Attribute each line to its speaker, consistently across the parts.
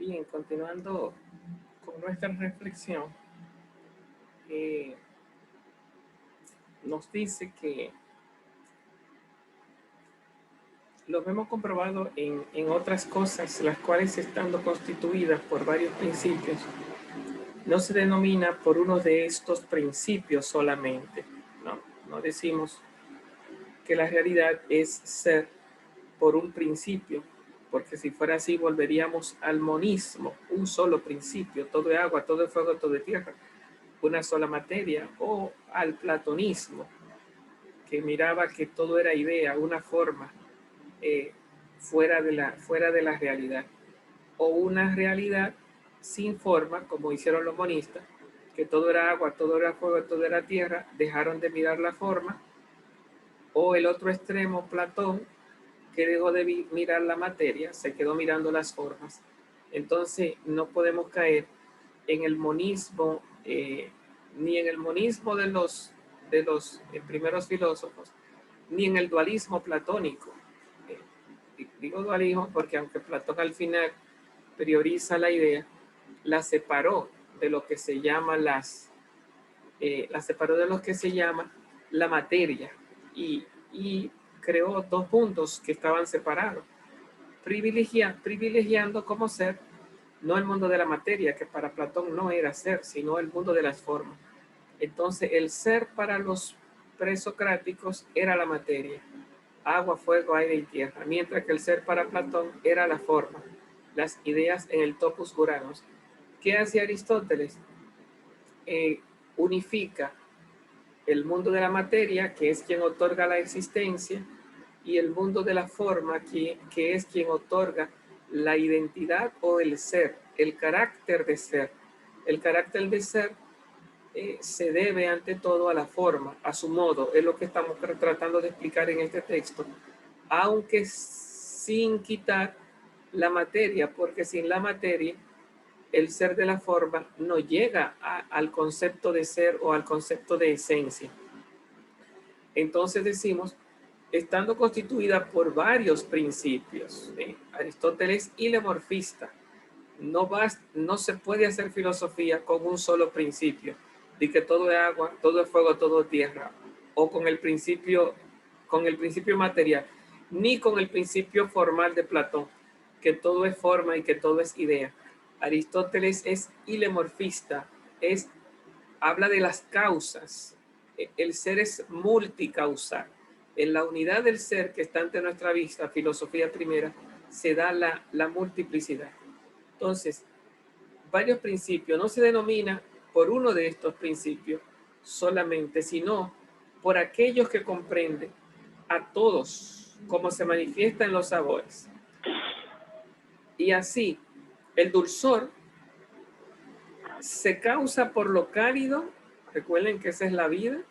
Speaker 1: Bien, continuando con nuestra reflexión, eh, nos dice que lo hemos comprobado en otras cosas, las cuales estando constituidas por varios principios, no se denomina por uno de estos principios solamente. No, no decimos que la realidad es ser por un principio, porque si fuera así volveríamos al monismo, un solo principio, todo es agua, todo es fuego, todo es tierra, una sola materia, o al platonismo, que miraba que todo era idea, una forma eh, fuera de la realidad, o una realidad sin forma, como hicieron los monistas, que todo era agua, todo era fuego, todo era tierra, dejaron de mirar la forma, o el otro extremo, Platón, que dejó de mirar la materia, se quedó mirando las formas. Entonces no podemos caer en el monismo, ni en el monismo de los primeros filósofos, ni en el dualismo platónico. Digo dualismo porque aunque Platón al final prioriza la idea, la separó de lo que se llama la separó de lo que se llama la materia y creó dos puntos que estaban separados, privilegiando como ser no el mundo de la materia, que para Platón no era ser, sino el mundo de las formas. Entonces, el ser para los presocráticos era la materia, agua, fuego, aire y tierra, mientras que el ser para Platón era la forma, las ideas en el topos uranos. ¿Qué hace Aristóteles? Eh, Unifica el mundo de la materia, que es quien otorga la existencia, y el mundo de la forma, que es quien otorga la identidad o el ser, el carácter de ser. El carácter de ser se debe ante todo a la forma, a su modo, es lo que estamos tratando de explicar en este texto, aunque sin quitar la materia, porque sin la materia el ser de la forma no llega al concepto de ser o al concepto de esencia. Entonces decimos, estando constituida por varios principios, Aristóteles ilemorfista, no se puede hacer filosofía con un solo principio, de que todo es agua, todo es fuego, todo es tierra, o con el principio material, ni con el principio formal de Platón, que todo es forma y que todo es idea. Aristóteles es ilemorfista, habla de las causas. El ser es multicausal. En la unidad del ser que está ante nuestra vista, filosofía primera, se da la multiplicidad. Entonces, varios principios no se denomina por uno de estos principios solamente, sino por aquellos que comprenden a todos, como se manifiesta en los sabores. Y así, el dulzor se causa por lo cálido, recuerden que esa es la vida,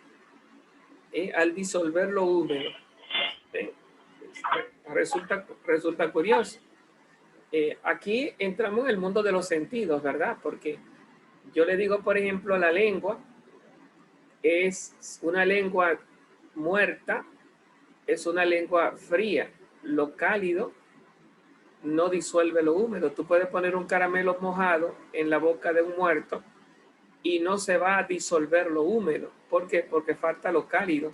Speaker 1: al disolver lo húmedo. ¿eh? Resulta curioso. Aquí entramos en el mundo de los sentidos, ¿verdad? Porque yo le digo, por ejemplo, la lengua es una lengua muerta, es una lengua fría. Lo cálido no disuelve lo húmedo. Tú puedes poner un caramelo mojado en la boca de un muerto y no se va a disolver lo húmedo. ¿Por qué? Porque falta lo cálido.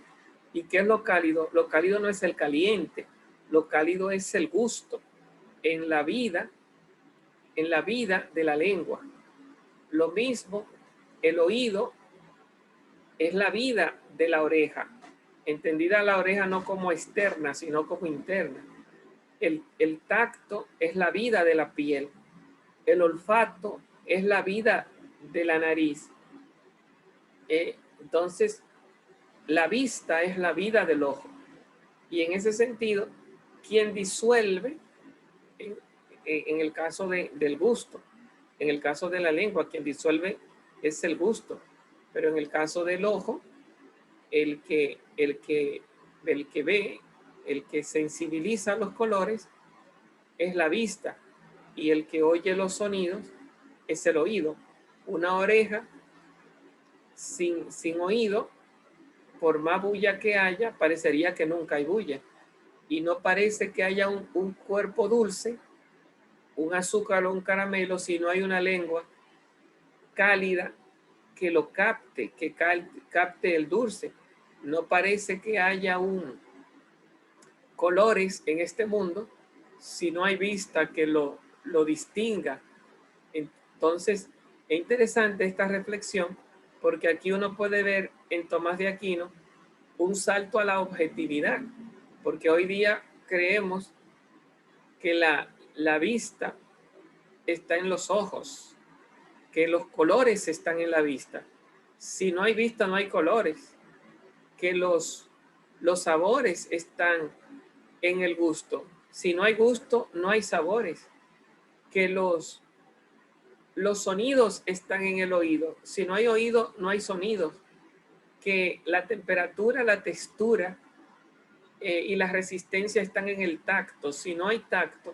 Speaker 1: ¿Y qué es lo cálido? Lo cálido no es el caliente, lo cálido es el gusto. En la vida, en la vida de la lengua. Lo mismo, el oído es la vida de la oreja, entendida la oreja no como externa, sino como interna. El tacto es la vida de la piel, el olfato es la vida de la nariz. Entonces, la vista es la vida del ojo. Y en ese sentido, quien disuelve, en el caso del gusto, en el caso de la lengua, quien disuelve es el gusto, pero en el caso del ojo, el que, el que, el que ve, el que sensibiliza los colores es la vista y el que oye los sonidos es el oído. Una oreja sin oído, por más bulla que haya, parecería que nunca hay bulla. Y no parece que haya un cuerpo dulce un azúcar o un caramelo si no hay una lengua cálida que lo capte, que capte el dulce. No parece que haya colores en este mundo si no hay vista que lo distinga. Entonces, es interesante esta reflexión porque aquí uno puede ver en Tomás de Aquino un salto a la objetividad, porque hoy día creemos que la vista está en los ojos, que los colores están en la vista. Si no hay vista, no hay colores, que los sabores están en el gusto. Si no hay gusto, no hay sabores, que los sonidos están en el oído. Si no hay oído, no hay sonidos, que la temperatura, la textura y la resistencia están en el tacto. Si no hay tacto,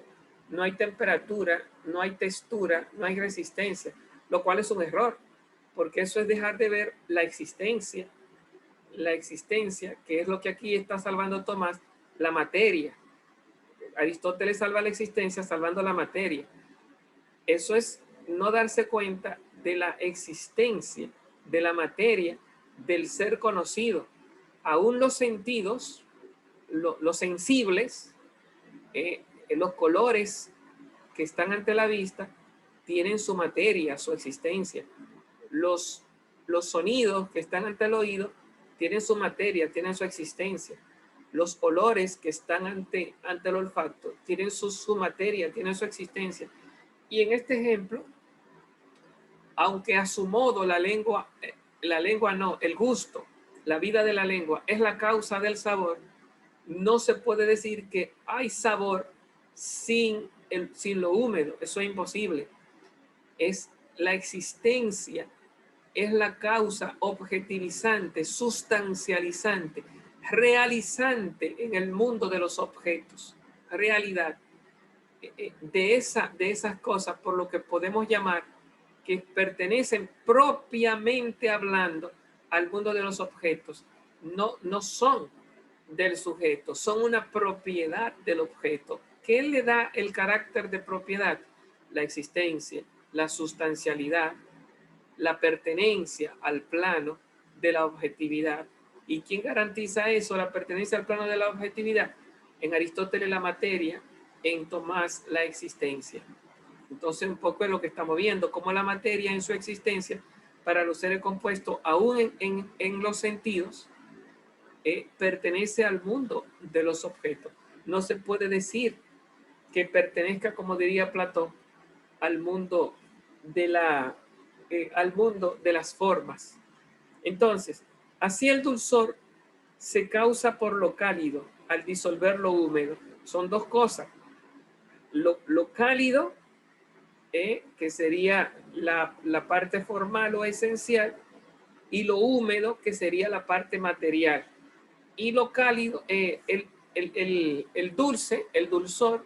Speaker 1: no hay temperatura, no hay textura, no hay resistencia, lo cual es un error, porque eso es dejar de ver la existencia, que es lo que aquí está salvando Tomás, la materia. Aristóteles salva la existencia salvando la materia. Eso es no darse cuenta de la existencia, de la materia, del ser conocido. Aún los sentidos, los sensibles, los colores que están ante la vista, tienen su materia, su existencia. Los sonidos que están ante el oído tienen su materia, tienen su existencia. Los olores que están ante el olfato tienen su materia, tienen su existencia. Y en este ejemplo, aunque a su modo la lengua no, el gusto, la vida de la lengua es la causa del sabor, no se puede decir que hay sabor sin lo húmedo. Eso es imposible. Es la existencia, es la causa objetivizante, sustancializante, realizante en el mundo de los objetos, realidad de esas cosas, por lo que podemos llamar que pertenecen propiamente hablando al mundo de los objetos. No son del sujeto, son una propiedad del objeto. ¿Qué le da el carácter de propiedad? La existencia, la sustancialidad, la pertenencia al plano de la objetividad. ¿Y quién garantiza eso, la pertenencia al plano de la objetividad? En Aristóteles la materia, en Tomás la existencia. Entonces un poco es lo que estamos viendo, cómo la materia en su existencia para los seres compuestos, aún en los sentidos, pertenece al mundo de los objetos. No se puede decir que pertenezca, como diría Platón, al mundo al mundo de las formas. Entonces, así el dulzor se causa por lo cálido al disolver lo húmedo. Son dos cosas. Lo cálido, que sería la parte formal o esencial, y lo húmedo, que sería la parte material. Y lo cálido, el dulce, el dulzor,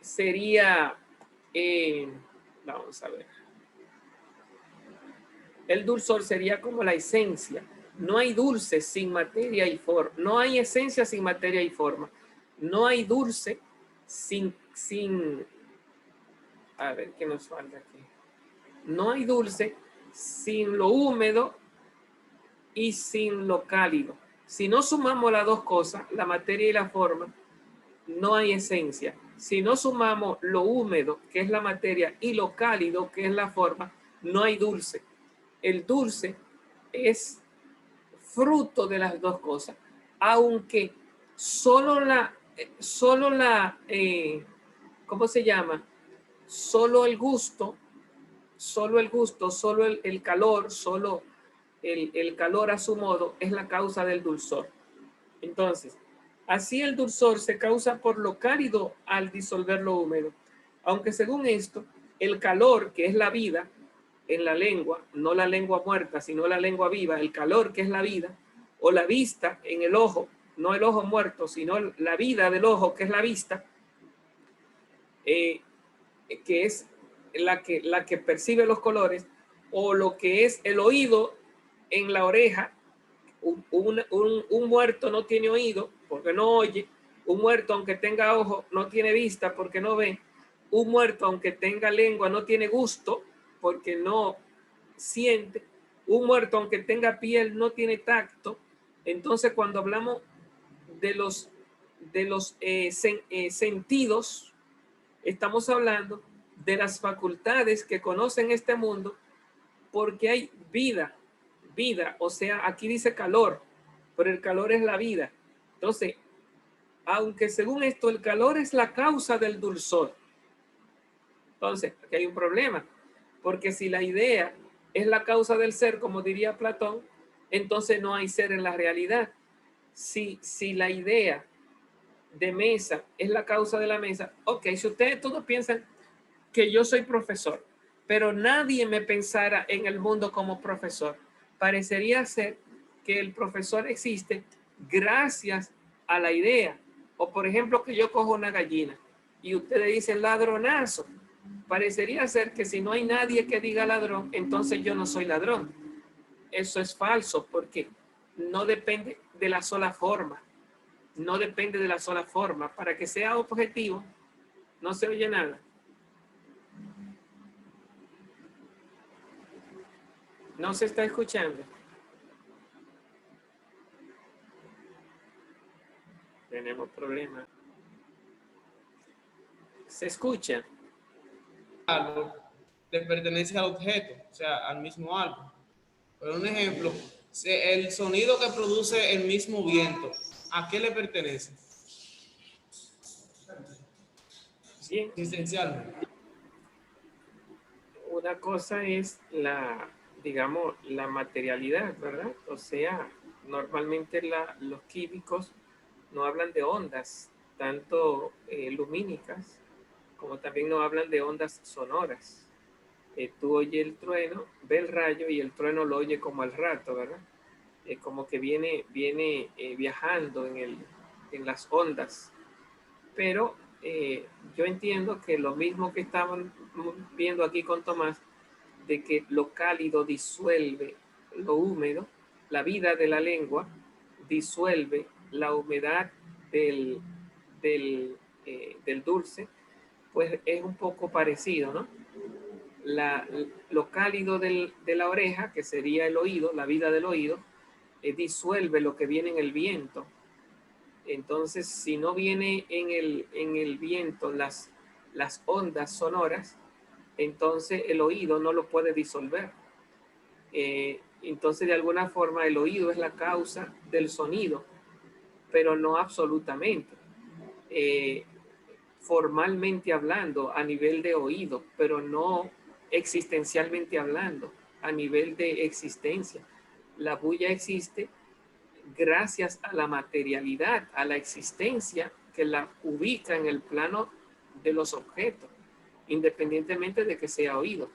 Speaker 1: sería, vamos a ver, el dulzor sería como la esencia. No hay dulce sin materia y forma. No hay esencia sin materia y forma. No hay dulce sin a ver, ¿qué nos falta aquí? No hay dulce sin lo húmedo y sin lo cálido. Si no sumamos las dos cosas, la materia y la forma, no hay esencia. Si no sumamos lo húmedo, que es la materia, y lo cálido, que es la forma, no hay dulce. El dulce es fruto de las dos cosas, aunque solo ¿cómo se llama? Solo el gusto, solo el calor, solo el calor a su modo es la causa del dulzor. Entonces, así el dulzor se causa por lo cálido al disolver lo húmedo. Aunque según esto, el calor, que es la vida en la lengua, no la lengua muerta, sino la lengua viva, el calor que es la vida, o la vista en el ojo, no el ojo muerto, sino la vida del ojo, que es la vista, que es la que percibe los colores, o lo que es el oído en la oreja. Un muerto no tiene oído porque no oye. Un muerto, aunque tenga ojo, no tiene vista porque no ve. Un muerto, aunque tenga lengua, no tiene gusto porque no siente. Un muerto, aunque tenga piel, no tiene tacto. Entonces, cuando hablamos de los sentidos, estamos hablando de las facultades que conocen este mundo, porque hay vida, o sea, aquí dice calor, pero el calor es la vida. Entonces, aunque según esto el calor es la causa del dulzor, entonces aquí hay un problema, porque si la idea es la causa del ser, como diría Platón, entonces no hay ser en la realidad. Si la idea de mesa es la causa de la mesa, ok, si ustedes todos piensan que yo soy profesor, pero nadie me pensara en el mundo como profesor, parecería ser que el profesor existe gracias a la idea. O por ejemplo que yo cojo una gallina y ustedes dicen ladronazo, parecería ser que si no hay nadie que diga ladrón, entonces yo no soy ladrón. Eso es falso porque no depende de la sola forma. No depende de la sola forma. Para que sea objetivo, no se oye nada. No se está escuchando. Tenemos problemas. Se escucha.
Speaker 2: Algo le pertenece al objeto, o sea, al mismo algo. Por un ejemplo, el sonido que produce el mismo viento, ¿a qué le pertenece?
Speaker 1: Bien.
Speaker 2: Esencialmente.
Speaker 1: Una cosa es digamos, la materialidad, ¿verdad? O sea, normalmente los químicos no hablan de ondas, tanto lumínicas, como también no hablan de ondas sonoras. Tú oyes el trueno, ve el rayo y el trueno lo oye como al rato, ¿verdad? Como que viene viajando en las ondas. Pero yo entiendo que lo mismo que estaban viendo aquí con Tomás, de que lo cálido disuelve lo húmedo, la vida de la lengua disuelve la humedad del, del dulce, pues es un poco parecido, ¿no? Lo cálido de la oreja, que sería el oído, la vida del oído, disuelve lo que viene en el viento. Entonces, si no viene en el viento las ondas sonoras, entonces el oído no lo puede disolver. Entonces, de alguna forma, el oído es la causa del sonido, pero no absolutamente. Eh, Formalmente hablando, a nivel de oído, pero no existencialmente hablando, a nivel de existencia. La bulla existe gracias a la materialidad, a la existencia que la ubica en el plano de los objetos, independientemente de que sea oído.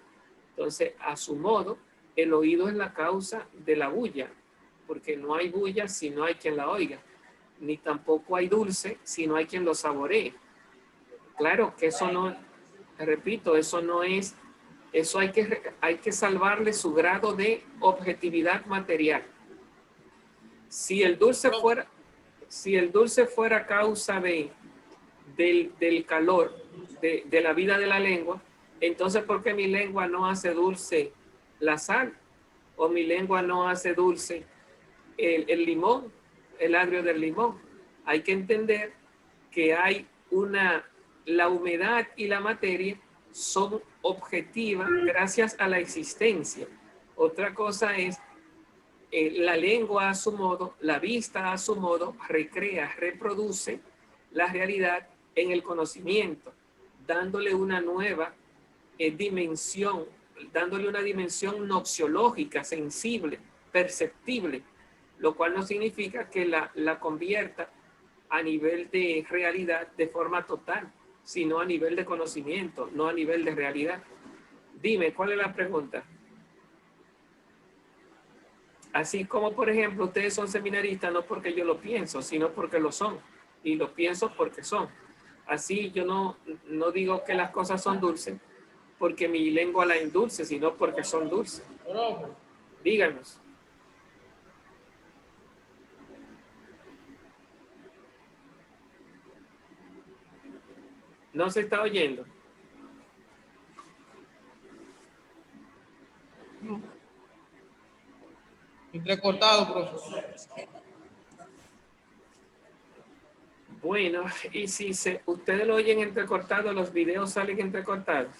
Speaker 1: Entonces, a su modo, el oído es la causa de la bulla, porque no hay bulla si no hay quien la oiga, ni tampoco hay dulce si no hay quien lo saboree. Claro que eso no, repito, eso no es, eso hay que salvarle su grado de objetividad material. Si el dulce fuera, si el dulce fuera causa del calor, de la vida de la lengua, entonces ¿por qué mi lengua no hace dulce la sal? O mi lengua no hace dulce el limón, el agrio del limón. Hay que entender que hay la humedad y la materia son objetivas gracias a la existencia. Otra cosa es la lengua a su modo, la vista a su modo, recrea, reproduce la realidad en el conocimiento, dándole una nueva dimensión, dándole una dimensión noxiológica, sensible, perceptible, lo cual no significa que la convierta a nivel de realidad de forma total, sino a nivel de conocimiento, no a nivel de realidad. Dime, ¿cuál es la pregunta? Así como, por ejemplo, ustedes son seminaristas no porque yo lo pienso, sino porque lo son. Y lo pienso porque son. Así yo no digo que las cosas son dulces porque mi lengua la endulce, sino porque son dulces. Díganos. ¿No se está oyendo?
Speaker 2: Entrecortado, profesor.
Speaker 1: Bueno, y si ustedes lo oyen entrecortado, los videos salen entrecortados.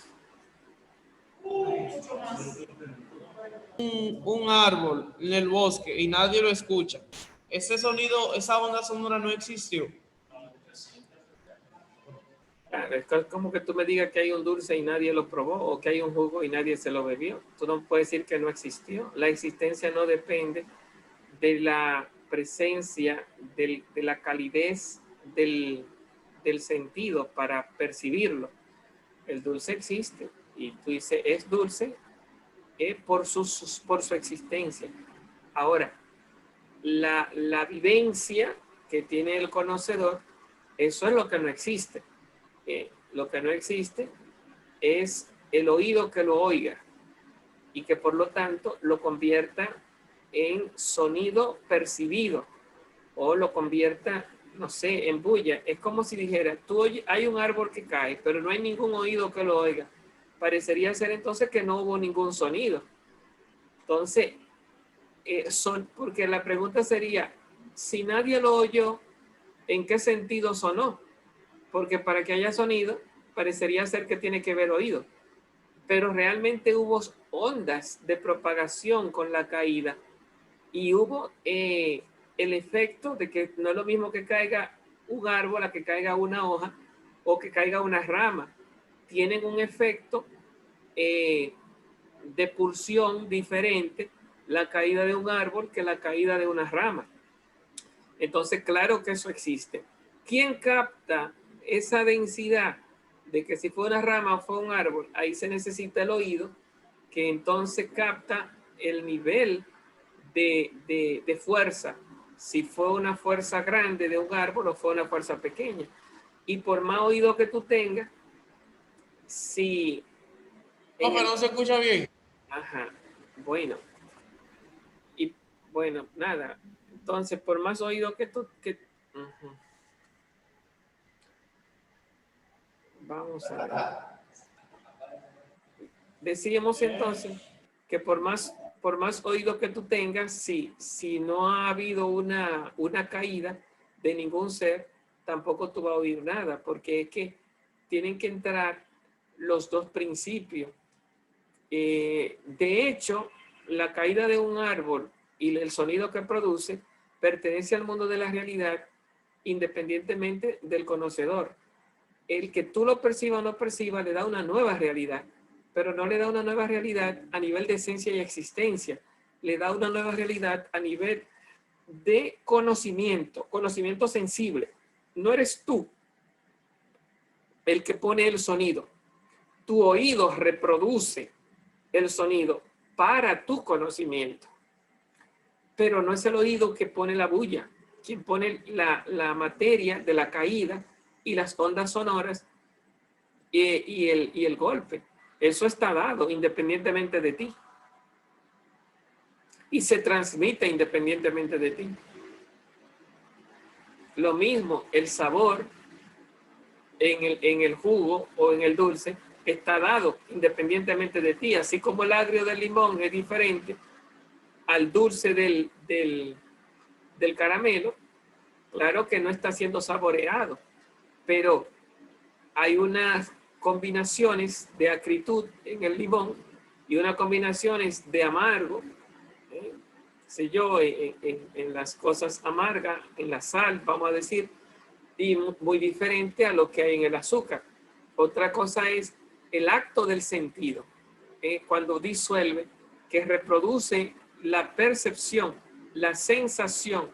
Speaker 2: Un árbol en el bosque y nadie lo escucha. Ese sonido, esa onda sonora no existió.
Speaker 1: Claro, es como que tú me digas que hay un dulce y nadie lo probó, o que hay un jugo y nadie se lo bebió. Tú no puedes decir que no existió. La existencia no depende de la presencia, de la calidez del sentido para percibirlo. El dulce existe y tú dices, es dulce por su existencia. Ahora, la vivencia que tiene el conocedor, eso es lo que no existe. Lo que no existe es el oído que lo oiga y que por lo tanto lo convierta en sonido percibido o lo convierta, no sé, en bulla. Es como si dijera, hay un árbol que cae, pero no hay ningún oído que lo oiga. Parecería ser entonces que no hubo ningún sonido. Entonces, porque la pregunta sería, si nadie lo oyó, ¿en qué sentido sonó? Porque para que haya sonido, parecería ser que tiene que haber oído. Pero realmente hubo ondas de propagación con la caída y hubo el efecto de que no es lo mismo que caiga un árbol a que caiga una hoja o que caiga una rama. Tienen un efecto de pulsión diferente la caída de un árbol que la caída de una rama. Entonces, claro que eso existe. ¿Quién capta esa densidad de que si fue una rama o fue un árbol? Ahí se necesita el oído, que entonces capta el nivel de fuerza, si fue una fuerza grande de un árbol o fue una fuerza pequeña. Y por más oído que tú tengas, si...
Speaker 2: No, pero no se escucha bien.
Speaker 1: Ajá, bueno. Y bueno, nada. Entonces, por más oído que tú... Vamos a ver. Decíamos entonces que por más oído que tú tengas, si no ha habido una caída de ningún ser, tampoco tú vas a oír nada, porque es que tienen que entrar los dos principios. De hecho, la caída de un árbol y el sonido que produce pertenece al mundo de la realidad independientemente del conocedor. El que tú lo percibas o no percibas le da una nueva realidad, pero no le da una nueva realidad a nivel de esencia y existencia, le da una nueva realidad a nivel de conocimiento sensible. No eres tú el que pone el sonido, tu oído reproduce el sonido para tu conocimiento, pero no es el oído que pone la bulla, quien pone la materia de la caída y las ondas sonoras y el golpe. Eso está dado independientemente de ti. Y se transmite independientemente de ti. Lo mismo, el sabor en el jugo o en el dulce está dado independientemente de ti. Así como el agrio del limón es diferente al dulce del caramelo, claro que no está siendo saboreado, pero hay unas combinaciones de acritud en el limón y unas combinaciones de amargo, sé yo, en las cosas amargas, en la sal, vamos a decir, y muy diferente a lo que hay en el azúcar. Otra cosa es el acto del sentido, cuando disuelve, que reproduce la percepción, la sensación,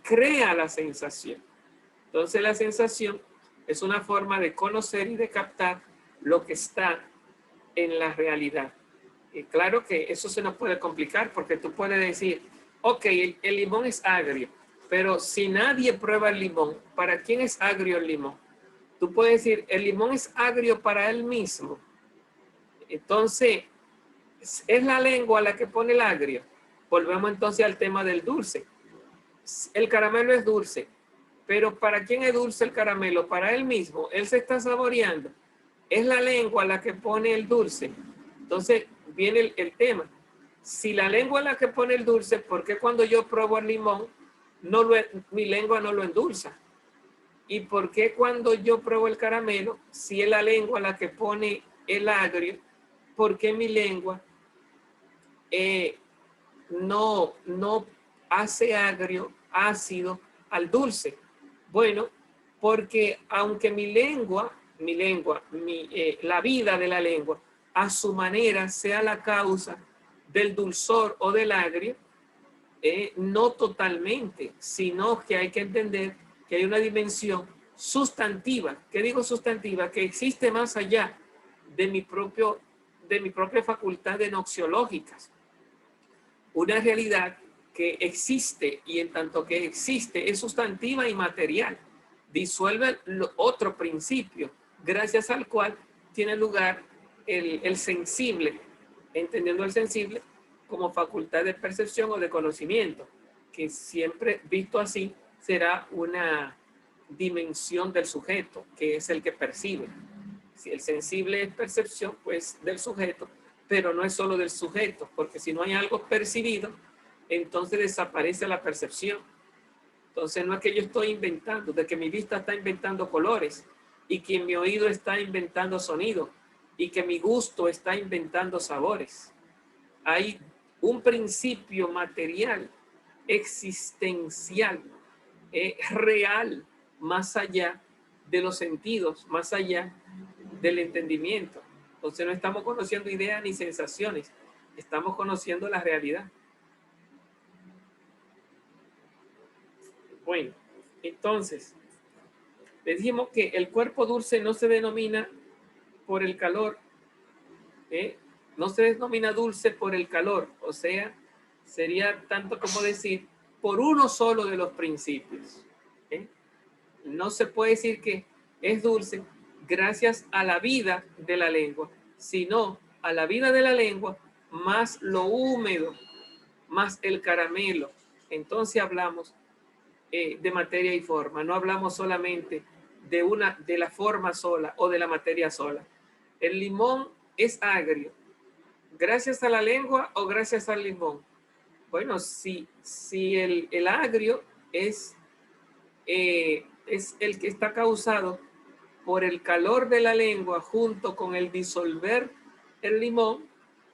Speaker 1: crea la sensación. Entonces la sensación es una forma de conocer y de captar lo que está en la realidad. Y claro que eso se nos puede complicar porque tú puedes decir, ok, el limón es agrio, pero si nadie prueba el limón, ¿para quién es agrio el limón? Tú puedes decir, el limón es agrio para él mismo. Entonces, es la lengua la que pone el agrio. Volvemos entonces al tema del dulce. El caramelo es dulce, pero ¿para quién es dulce el caramelo? Para él mismo. Él se está saboreando. Es la lengua la que pone el dulce. Entonces viene el tema. si la lengua es la que pone el dulce, ¿por qué cuando yo pruebo el limón, mi lengua no lo endulza? ¿Y por qué cuando yo pruebo el caramelo, si es la lengua la que pone el agrio, por qué mi lengua no hace agrio, ácido al dulce? Bueno, porque aunque la vida de la lengua, a su manera sea la causa del dulzor o del agrio, no totalmente, sino que hay que entender que hay una dimensión sustantiva. ¿Qué digo sustantiva? Que existe más allá de mi propia facultad de noxiológicas. Una realidad que existe, y en tanto que existe es sustantiva y material. Disuelve otro principio, gracias al cual tiene lugar el sensible, entendiendo el sensible como facultad de percepción o de conocimiento, que siempre visto así será una dimensión del sujeto, que es el que percibe. Si el sensible es percepción, pues del sujeto, pero no es solo del sujeto, porque si no hay algo percibido, entonces desaparece la percepción. Entonces no es que yo estoy inventando, de que mi vista está inventando colores, y que mi oído está inventando sonido, y que mi gusto está inventando sabores. Hay un principio material, existencial, real, más allá de los sentidos, más allá del entendimiento. Entonces no estamos conociendo ideas ni sensaciones, estamos conociendo la realidad. Bueno, entonces, les dijimos que el cuerpo dulce no se denomina por el calor, no se denomina dulce por el calor, o sea, sería tanto como decir por uno solo de los principios. No se puede decir que es dulce gracias a la vida de la lengua, sino a la vida de la lengua más lo húmedo, más el caramelo. Entonces hablamos de materia y forma, no hablamos solamente de la forma sola o de la materia sola. El limón es agrio, gracias a la lengua o gracias al limón. Bueno, si el agrio es el que está causado por el calor de la lengua junto con el disolver el limón,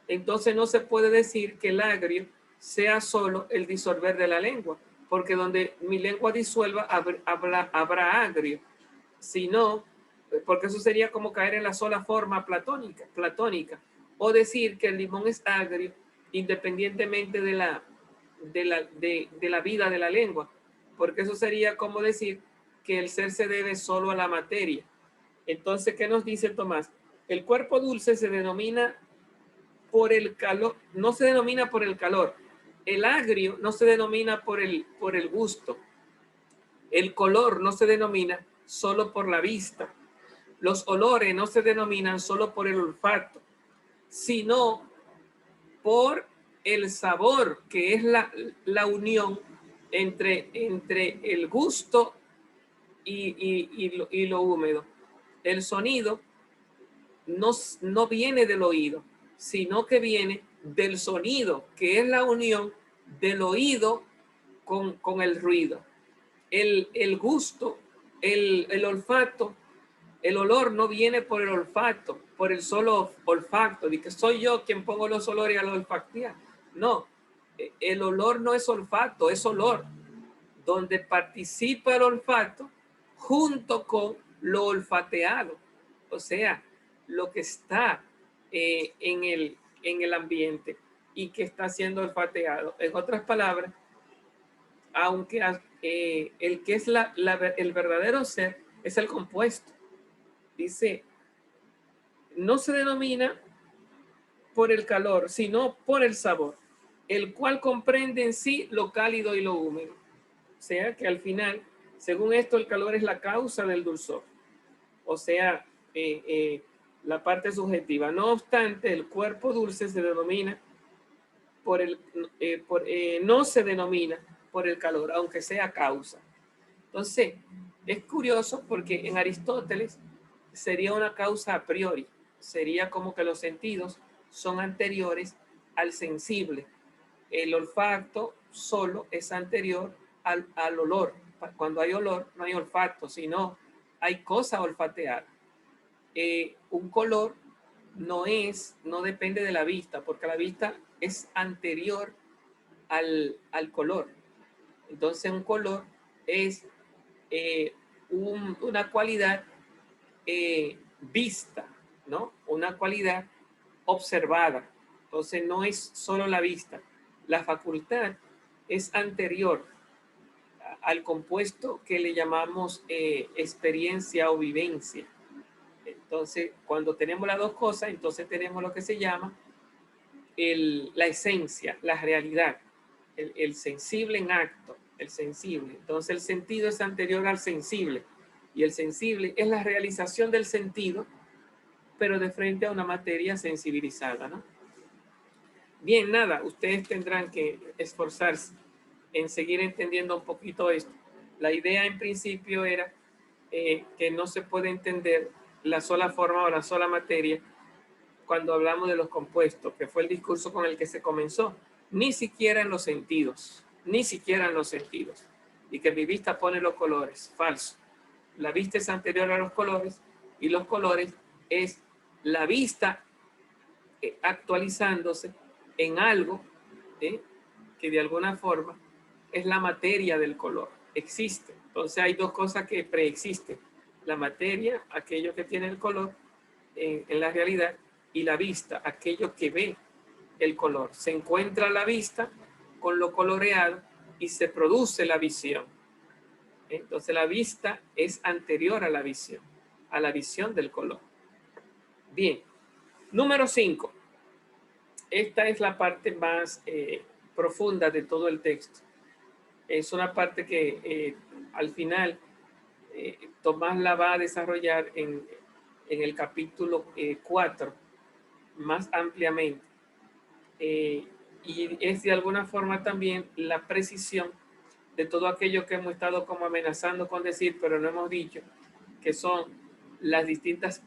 Speaker 1: entonces no se puede decir que el agrio sea solo el disolver de la lengua, porque donde mi lengua disuelva habrá agrio, sino, porque eso sería como caer en la sola forma platónica, o decir que el limón es agrio independientemente de la vida de la lengua, porque eso sería como decir que el ser se debe solo a la materia. Entonces, ¿qué nos dice Tomás? El cuerpo dulce se denomina por el calor, no se denomina por el calor. El agrio no se denomina por el gusto. El color no se denomina solo por la vista. Los olores no se denominan solo por el olfato, sino por el sabor, que es la unión entre el gusto y lo húmedo. El sonido no viene del oído, sino que viene del sonido, que es la unión del oído con el ruido. El gusto, el olfato, el olor no viene por el olfato, por el solo olfato, de que soy yo quien pongo los olores a la olfatear. No, el olor no es olfato, es olor, donde participa el olfato junto con lo olfateado, o sea, lo que está en el ambiente y que está siendo olfateado. En otras palabras, aunque el que es el verdadero ser es el compuesto. Dice, no se denomina por el calor, sino por el sabor, el cual comprende en sí lo cálido y lo húmedo. O sea que al final, según esto, el calor es la causa del dulzor. O sea, la parte subjetiva. No obstante, el cuerpo dulce se denomina no se denomina por el calor, aunque sea causa. Entonces, es curioso porque en Aristóteles sería una causa a priori. Sería como que los sentidos son anteriores al sensible. El olfato solo es anterior al olor. Cuando hay olor, no hay olfato, sino hay cosa a olfatear. Un color no depende de la vista, porque la vista es anterior al color. Entonces, un color es una cualidad vista, ¿no? Una cualidad observada. Entonces, no es solo la vista. La facultad es anterior al compuesto que le llamamos experiencia o vivencia. Entonces, cuando tenemos las dos cosas, entonces tenemos lo que se llama la esencia, la realidad, el sensible en acto, el sensible. Entonces, el sentido es anterior al sensible y el sensible es la realización del sentido, pero de frente a una materia sensibilizada, ¿no? Bien, nada, ustedes tendrán que esforzarse en seguir entendiendo un poquito esto. La idea en principio era que no se puede entender la sola forma o la sola materia cuando hablamos de los compuestos, que fue el discurso con el que se comenzó, ni siquiera en los sentidos, ni siquiera en los sentidos. Y que mi vista pone los colores, falso. La vista es anterior a los colores y los colores es la vista actualizándose en algo que de alguna forma es la materia del color. Existe. Entonces hay dos cosas que preexisten. La materia, aquello que tiene el color en la realidad, y la vista, aquello que ve el color. Se encuentra la vista con lo coloreado y se produce la visión. Entonces la vista es anterior a la visión del color. Bien, número 5. Esta es la parte más profunda de todo el texto. Es una parte que al final Tomás la va a desarrollar en el capítulo 4 más ampliamente. Y es de alguna forma también la precisión de todo aquello que hemos estado como amenazando con decir, pero no hemos dicho, que son las distintas,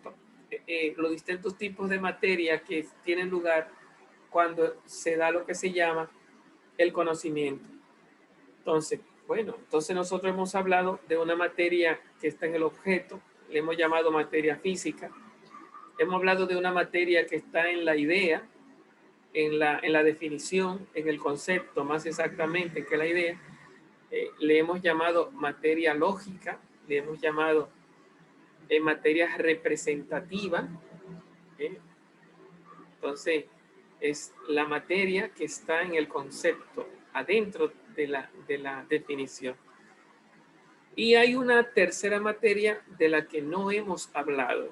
Speaker 1: los distintos tipos de materia que tienen lugar cuando se da lo que se llama el conocimiento. Entonces, bueno, entonces nosotros hemos hablado de una materia que está en el objeto, le hemos llamado materia física. Hemos hablado de una materia que está en la idea, en la definición, en el concepto más exactamente que la idea. Le hemos llamado materia lógica, le hemos llamado materia representativa. Entonces, es la materia que está en el concepto, adentro de la definición. Y hay una tercera materia de la que no hemos hablado,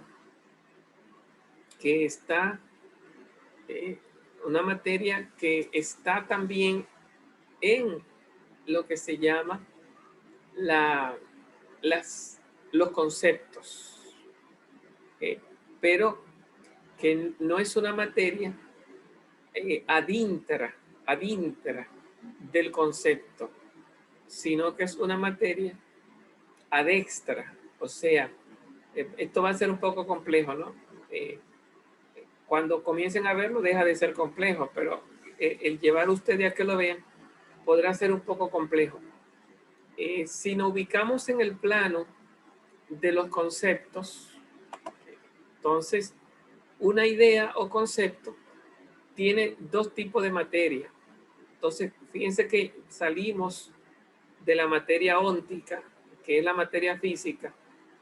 Speaker 1: que está, una materia que está también en lo que se llama los conceptos, pero que no es una materia adíntra del concepto, sino que es una materia adextra. O sea, esto va a ser un poco complejo, ¿no? Cuando comiencen a verlo deja de ser complejo, pero el llevar ustedes a que lo vean podrá ser un poco complejo. Si nos ubicamos en el plano de los conceptos, entonces una idea o concepto tiene dos tipos de materia. Entonces, fíjense que salimos de la materia óntica, que es la materia física,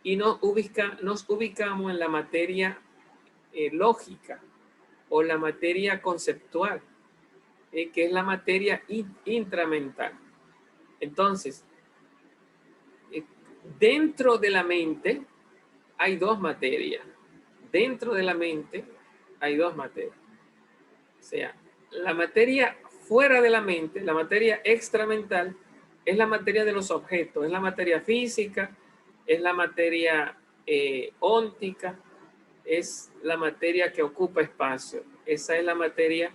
Speaker 1: y nos ubicamos en la materia lógica o la materia conceptual, que es la materia intramental. Entonces, dentro de la mente hay dos materias. Dentro de la mente hay dos materias. O sea, la materia fuera de la mente, la materia extramental, es la materia de los objetos, es la materia física, es la materia óntica, es la materia que ocupa espacio. Esa es la materia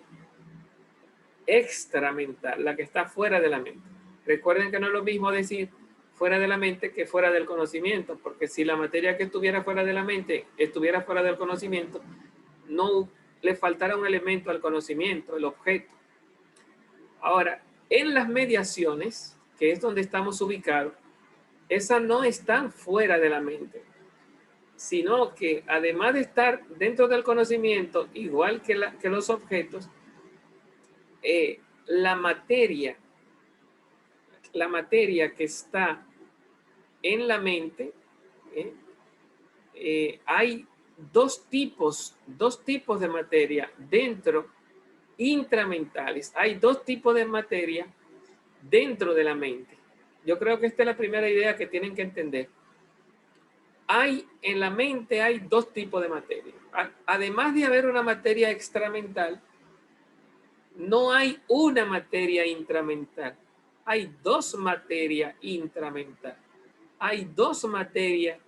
Speaker 1: extramental, la que está fuera de la mente. Recuerden que no es lo mismo decir fuera de la mente que fuera del conocimiento, porque si la materia que estuviera fuera de la mente estuviera fuera del conocimiento, no le faltará un elemento al conocimiento, el objeto. Ahora, en las mediaciones, que es donde estamos ubicados, esas no están fuera de la mente, sino que además de estar dentro del conocimiento, igual que los objetos, la materia que está en la mente, hay dos tipos de materia dentro, intramentales. Hay dos tipos de materia dentro de la mente. Yo creo que esta es la primera idea que tienen que entender. En la mente hay dos tipos de materia. Además de haber una materia extramental, no hay una materia intramental. Hay dos materias intramental. Hay dos materias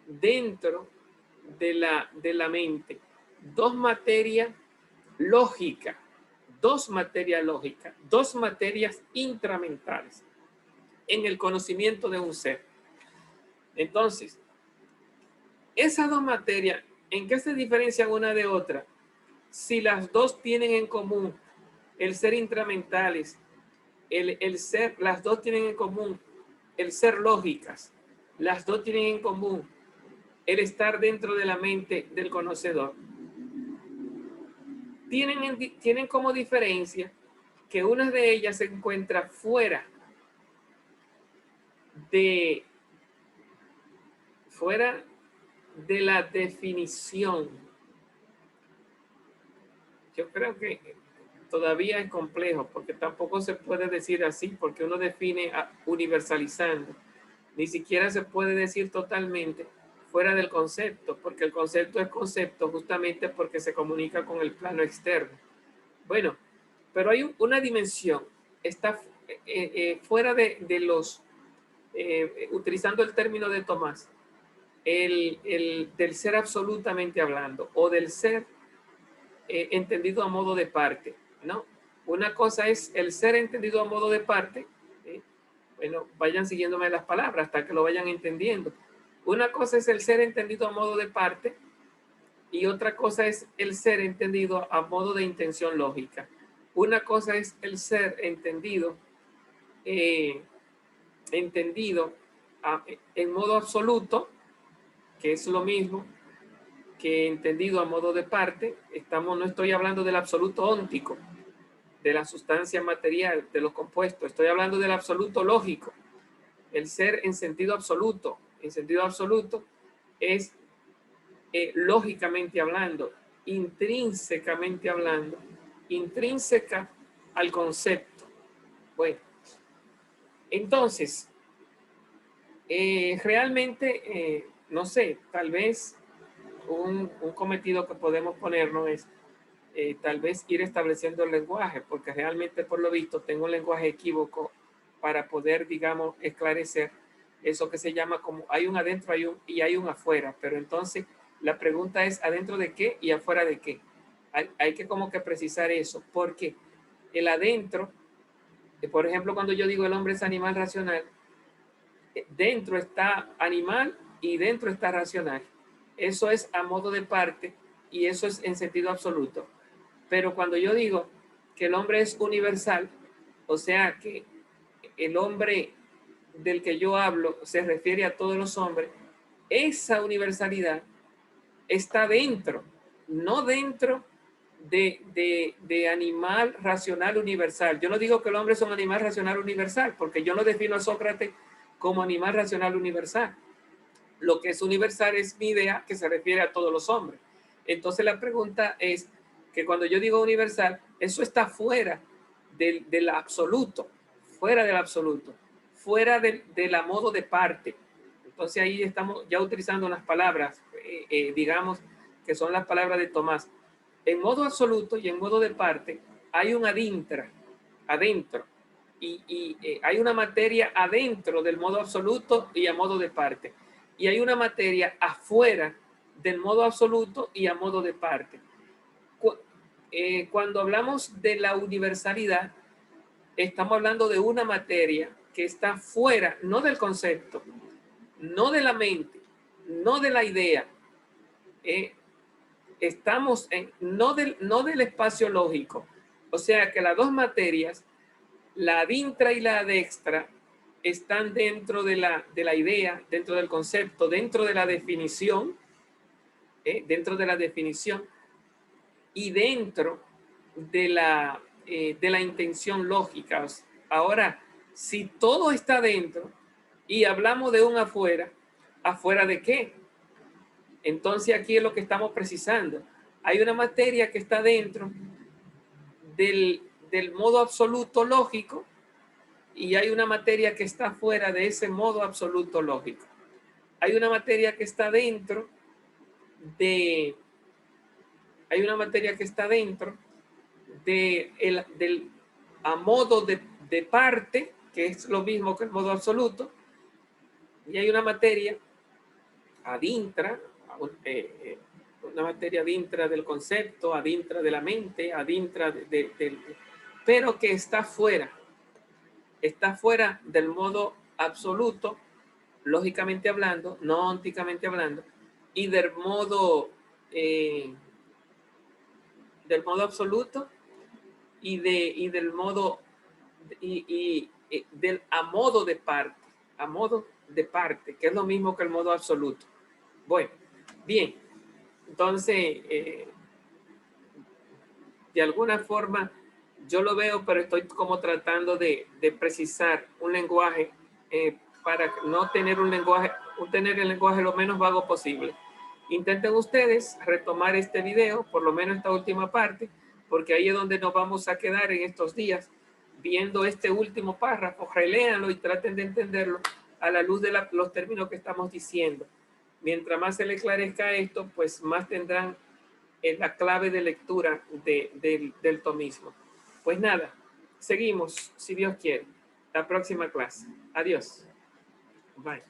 Speaker 1: dentro de la mente. Dos materias lógicas. Dos materias intramentales en el conocimiento de un ser. Entonces, esas dos materias, ¿en qué se diferencian una de otra? Si las dos tienen en común el ser intramentales, el ser, las dos tienen en común el ser lógicas, las dos tienen en común el estar dentro de la mente del conocedor. Tienen como diferencia que una de ellas se encuentra fuera de la definición. Yo creo que todavía es complejo porque tampoco se puede decir así porque uno define universalizando. Ni siquiera se puede decir totalmente fuera del concepto, porque el concepto es concepto justamente porque se comunica con el plano externo. Bueno, pero hay una dimensión, está fuera de los, utilizando el término de Tomás, del ser absolutamente hablando, o del ser entendido a modo de parte, ¿no? Una cosa es el ser entendido a modo de parte, bueno, vayan siguiéndome las palabras hasta que lo vayan entendiendo. Una cosa es el ser entendido a modo de parte y otra cosa es el ser entendido a modo de intención lógica. Una cosa es el ser entendido en modo absoluto, que es lo mismo que entendido a modo de parte. No estoy hablando del absoluto óntico, de la sustancia material, de los compuestos. Estoy hablando del absoluto lógico, el ser en sentido absoluto. En sentido absoluto es lógicamente hablando, intrínsecamente hablando, intrínseca al concepto. Bueno, entonces, realmente, no sé, tal vez un cometido que podemos ponernos es tal vez ir estableciendo el lenguaje, porque realmente por lo visto tengo un lenguaje equívoco para poder, digamos, esclarecer eso que se llama como hay un adentro y hay un afuera, pero entonces la pregunta es adentro de qué y afuera de qué. Hay que como que precisar eso, porque el adentro, por ejemplo, cuando yo digo el hombre es animal racional, dentro está animal y dentro está racional. Eso es a modo de parte y eso es en sentido absoluto. Pero cuando yo digo que el hombre es universal, o sea que el hombre del que yo hablo se refiere a todos los hombres, esa universalidad está dentro, no dentro de animal racional universal. Yo no digo que el hombre es un animal racional universal, porque yo no defino a Sócrates como animal racional universal. Lo que es universal es mi idea que se refiere a todos los hombres. Entonces la pregunta es que cuando yo digo universal, eso está fuera del absoluto, fuera del absoluto, fuera de la modo de parte. Entonces ahí estamos ya utilizando unas palabras, digamos, que son las palabras de Tomás. En modo absoluto y en modo de parte hay un adentro, y hay una materia adentro del modo absoluto y a modo de parte. Y hay una materia afuera del modo absoluto y a modo de parte. Cuando hablamos de la universalidad, estamos hablando de una materia que está fuera, no del concepto, no de la mente, no de la idea, estamos en, no del espacio lógico. O sea que las dos materias, la adintra y la adextra, están dentro de la idea, dentro del concepto, dentro de la definición, dentro de la definición y dentro de la intención lógica. Ahora, si todo está dentro y hablamos de un afuera, ¿afuera de qué? Entonces aquí es lo que estamos precisando. Hay una materia que está dentro del modo absoluto lógico y hay una materia que está fuera de ese modo absoluto lógico. Hay una materia que está dentro hay una materia que está dentro del a modo de parte, que es lo mismo que el modo absoluto, y hay una materia adintra, una materia adintra del concepto, adintra de la mente, adintra pero que está fuera del modo absoluto, lógicamente hablando, no ónticamente hablando, y del modo absoluto y del modo del a modo de parte, que es lo mismo que el modo absoluto. Bueno, bien, entonces de alguna forma yo lo veo, pero estoy como tratando de precisar un lenguaje para no tener tener el lenguaje lo menos vago posible. Intenten ustedes retomar este video, por lo menos esta última parte, porque ahí es donde nos vamos a quedar en estos días, viendo este último párrafo. Reléanlo y traten de entenderlo a la luz de los términos que estamos diciendo. Mientras más se le esclarezca esto, pues más tendrán la clave de lectura del tomismo. Pues nada, seguimos, si Dios quiere, la próxima clase. Adiós. Bye.